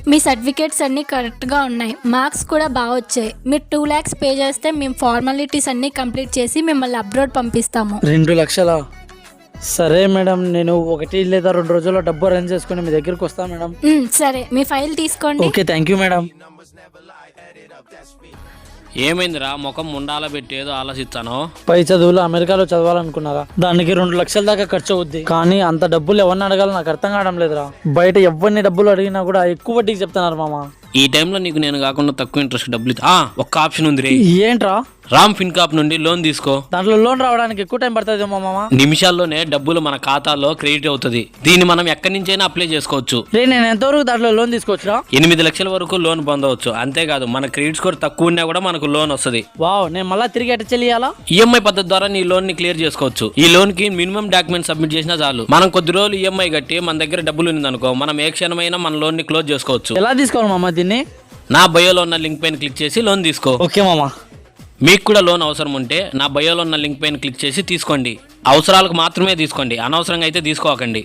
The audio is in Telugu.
మీ సర్టిఫికేట్స్ అన్నీ కరెక్ట్గా ఉన్నాయి, మార్క్స్ కూడా బాగా వచ్చాయి. మీరు 2 lakhs పే చేస్తే మేము ఫార్మాలిటీస్ అన్నీ కంప్లీట్ చేసి మిమ్మల్ని అబ్రాడ్ పంపిస్తాము. 2 లక్షలా? సరే మేడం, నేను 1 లేదా 2 రోజుల్లో డబ్బు అరేంజ్ చేసుకుని మీ దగ్గరికి వస్తాను మేడం. సరే, మీ ఫైల్ తీసుకోండి. Okay, thank you madam. ఏమైందిరా ముఖం ముండాల పెట్టి ఏదో ఆలోచిస్తాను. పై చదువులు అమెరికాలో చదవాలనుకున్నారా, దానికి 2 లక్షల దాకా ఖర్చు అవుద్ది. కానీ అంత డబ్బులు ఎవరిని అడగాలో నాకు అర్థం కావడం లేదురా. బయట ఎవరిని డబ్బులు అడిగినా కూడా ఎక్కువ వడ్డీకి చెప్తున్నారు మామ. ఈ టైంలో నీకు నేను కాకుండా తక్కువ ఇంట్రెస్ట్ డబ్బులు ఒక్క ఆప్షన్ ఉంది రే. ఏంట్రా? రామ్ ఫిన్కాప్ నుండి లోన్ తీసుకో. దాంట్లో లోన్ రావడానికి ఎక్కువ టైం పడుతుంది మామ. నిమిషాల్లోనే డబ్బులు మన ఖాతాలో క్రెడిట్ అవుతుంది. దీన్ని మనం ఎక్కడి నుంచైనా అప్లై చేసుకోవచ్చు. రే, నేను ఎంతవరకు దాంట్లో లోన్ తీసుకోవచ్చురా? 8 లక్షల వరకు లోన్ పొందవచ్చు. అంతేకాదు మన క్రెడిట్ స్కోర్ తక్కువ ఉన్నా కూడా మనకు లోన్ వస్తుంది. వావ్, నేను మళ్ళీ తిరిగి ఎట్ట చెల్లియాలా? ఈఎంఐ పద్ధతి ద్వారా నీ లోన్ ని క్లియర్ చేసుకోవచ్చు. ఈ లోన్ కి మినిమం డాక్యుమెంట్ సబ్మిట్ చేసినా చాలు. మనం కొద్ది రోజులు ఈఎంఐ కట్టి మన దగ్గర డబ్బులు ఉందనుకో, మనం ఏ క్షణమైనా మన లోన్ ని క్లోజ్ చేసుకోవచ్చు. ఎలా తీసుకోవాలి మామ దీన్ని? నా బయోలో ఉన్న లింక్ పైన క్లిక్ చేసి లోన్ తీసుకో. ఓకే మామ. మీకు కూడా లోన్ అవసరం ఉంటే నా బయోలో ఉన్న లింక్ పైన క్లిక్ చేసి తీసుకోండి. అవసరాలకు మాత్రమే తీసుకోండి, అనవసరంగా అయితే తీసుకోకండి.